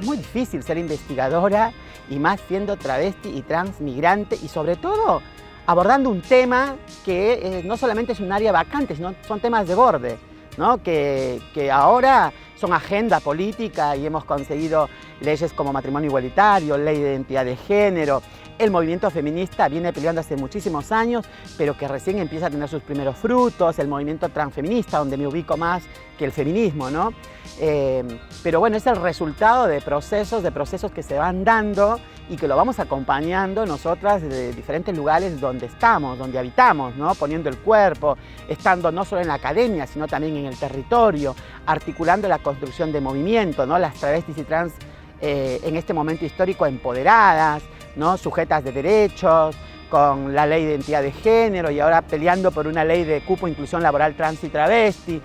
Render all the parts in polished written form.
es muy difícil ser investigadora y más siendo travesti y trans migrante y sobre todo abordando un tema que no solamente es un área vacante, sino son temas de borde, ¿no? que ahora son agenda política y hemos conseguido leyes como matrimonio igualitario, ley de identidad de género. El movimiento feminista viene peleando hace muchísimos años, pero que recién empieza a tener sus primeros frutos, el movimiento transfeminista, donde me ubico más que el feminismo, ¿no? Pero bueno, es el resultado de procesos que se van dando y que lo vamos acompañando nosotras de diferentes lugares donde estamos, donde habitamos, ¿no? Poniendo el cuerpo, estando no solo en la academia, sino también en el territorio, articulando la construcción de movimiento, ¿no? Las travestis y trans en este momento histórico empoderadas, ¿no? Sujetas de derechos, con la ley de identidad de género y ahora peleando por una ley de cupo, inclusión laboral trans y travesti.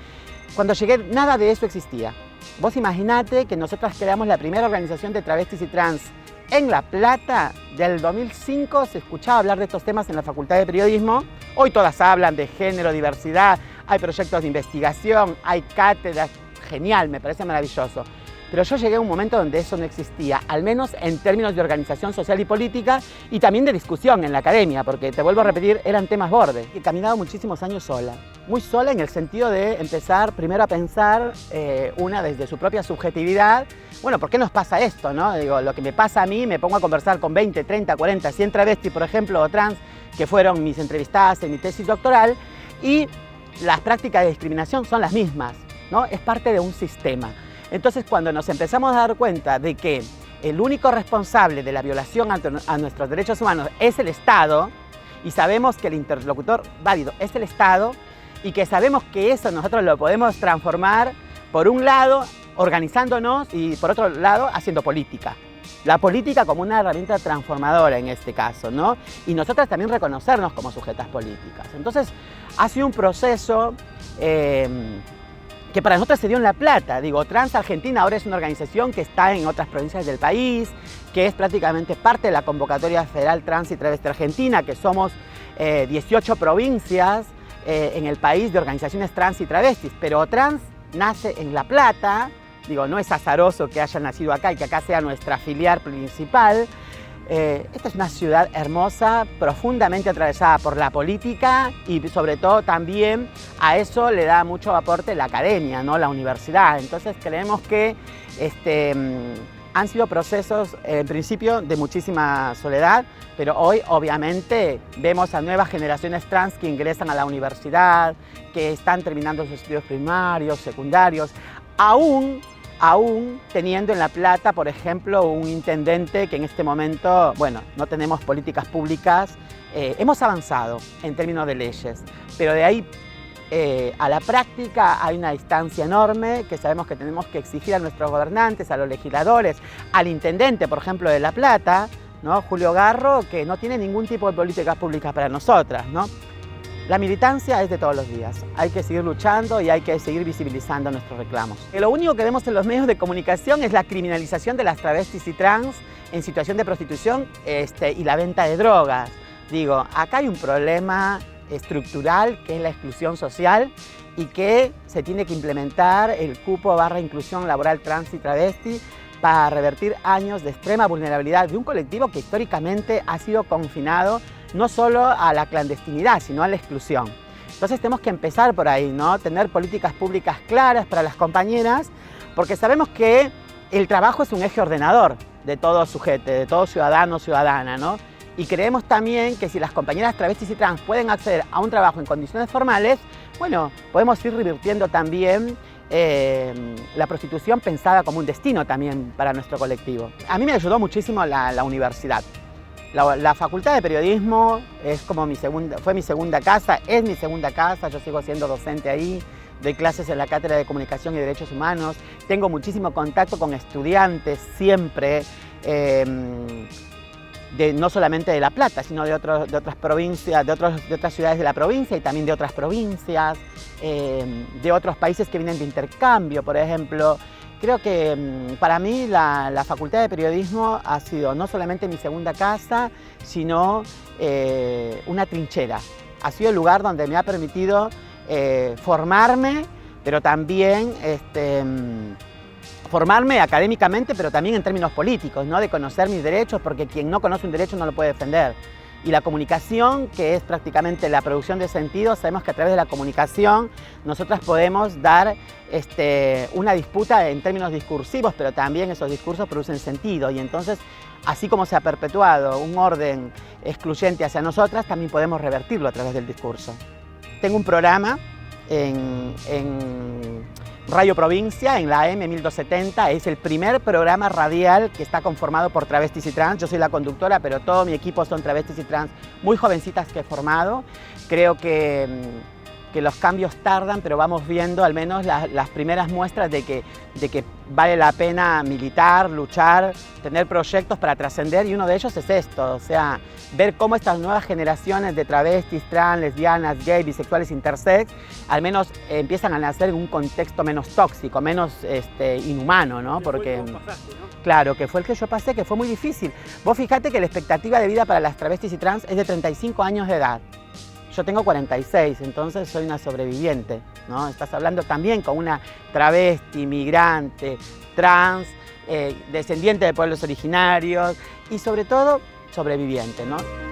Cuando llegué, nada de eso existía. Vos imaginate que nosotras creamos la primera organización de travestis y trans en La Plata. Del 2005 se escuchaba hablar de estos temas en la Facultad de Periodismo. Hoy todas hablan de género, diversidad, hay proyectos de investigación, hay cátedras. Genial, me parece maravilloso. Pero yo llegué a un momento donde eso no existía, al menos en términos de organización social y política y también de discusión en la academia, porque te vuelvo a repetir, eran temas bordes. He caminado muchísimos años sola, muy sola en el sentido de empezar primero a pensar una desde su propia subjetividad. Bueno, ¿por qué nos pasa esto, no? Digo, lo que me pasa a mí, me pongo a conversar con 20, 30, 40, 100 travestis, por ejemplo, o trans, que fueron mis entrevistadas en mi tesis doctoral, y las prácticas de discriminación son las mismas, ¿no? Es parte de un sistema. Entonces, cuando nos empezamos a dar cuenta de que el único responsable de la violación a nuestros derechos humanos es el Estado, y sabemos que el interlocutor válido es el Estado, y que sabemos que eso nosotros lo podemos transformar, por un lado, organizándonos, y por otro lado, haciendo política. La política como una herramienta transformadora en este caso, ¿no? Y nosotras también reconocernos como sujetas políticas. Entonces, ha sido un proceso que para nosotros se dio en La Plata. Digo, Trans Argentina ahora es una organización que está en otras provincias del país, que es prácticamente parte de la convocatoria federal Trans y Travesti Argentina, que somos 18 provincias en el país de organizaciones trans y travestis, pero Trans nace en La Plata. Digo, no es azaroso que haya nacido acá y que acá sea nuestra filial principal. Esta es una ciudad hermosa, profundamente atravesada por la política y sobre todo también a eso le da mucho aporte la academia, ¿no? La universidad. Entonces creemos que han sido procesos en principio de muchísima soledad, pero hoy obviamente vemos a nuevas generaciones trans que ingresan a la universidad, que están terminando sus estudios primarios, secundarios, aún teniendo en La Plata, por ejemplo, un intendente que en este momento, bueno, no tenemos políticas públicas. Hemos avanzado en términos de leyes, pero de ahí a la práctica hay una distancia enorme que sabemos que tenemos que exigir a nuestros gobernantes, a los legisladores, al intendente, por ejemplo, de La Plata, ¿no? Julio Garro, que no tiene ningún tipo de políticas públicas para nosotras, ¿no? La militancia es de todos los días. Hay que seguir luchando y hay que seguir visibilizando nuestros reclamos. Lo único que vemos en los medios de comunicación es la criminalización de las travestis y trans en situación de prostitución y la venta de drogas. Digo, acá hay un problema estructural que es la exclusión social y que se tiene que implementar el cupo / inclusión laboral trans y travesti para revertir años de extrema vulnerabilidad de un colectivo que históricamente ha sido confinado no solo a la clandestinidad, sino a la exclusión. Entonces tenemos que empezar por ahí, ¿no? Tener políticas públicas claras para las compañeras, porque sabemos que el trabajo es un eje ordenador de todo sujeto, de todo ciudadano o ciudadana, ¿no? Y creemos también que si las compañeras travestis y trans pueden acceder a un trabajo en condiciones formales, bueno, podemos ir revirtiendo también la prostitución pensada como un destino también para nuestro colectivo. A mí me ayudó muchísimo la universidad. La Facultad de Periodismo es como fue mi segunda casa, es mi segunda casa, yo sigo siendo docente ahí, doy clases en la Cátedra de Comunicación y Derechos Humanos, tengo muchísimo contacto con estudiantes siempre, no solamente de La Plata, sino de otras provincias, de otras ciudades de la provincia y también de otras provincias, de otros países que vienen de intercambio, por ejemplo. Creo que para mí la Facultad de Periodismo ha sido no solamente mi segunda casa, sino una trinchera. Ha sido el lugar donde me ha permitido formarme, pero también formarme académicamente, pero también en términos políticos, ¿no? De conocer mis derechos, porque quien no conoce un derecho no lo puede defender. Y la comunicación, que es prácticamente la producción de sentido, sabemos que a través de la comunicación nosotras podemos dar una disputa en términos discursivos, pero también esos discursos producen sentido. Y entonces, así como se ha perpetuado un orden excluyente hacia nosotras, también podemos revertirlo a través del discurso. Tengo un programa en Radio Provincia, en la AM 1270, es el primer programa radial que está conformado por travestis y trans. Yo soy la conductora, pero todo mi equipo son travestis y trans muy jovencitas que he formado. Creo que los cambios tardan, pero vamos viendo al menos las primeras muestras de que vale la pena militar, luchar, tener proyectos para trascender, y uno de ellos es esto, o sea, ver cómo estas nuevas generaciones de travestis, trans, lesbianas, gays, bisexuales, intersex, al menos empiezan a nacer en un contexto menos tóxico, menos inhumano, ¿no? Porque, claro, que fue el que yo pasé, que fue muy difícil. Vos fijate que la expectativa de vida para las travestis y trans es de 35 años de edad. Yo tengo 46, entonces soy una sobreviviente, ¿no? Estás hablando también con una travesti, migrante, trans, descendiente de pueblos originarios y sobre todo sobreviviente, ¿no?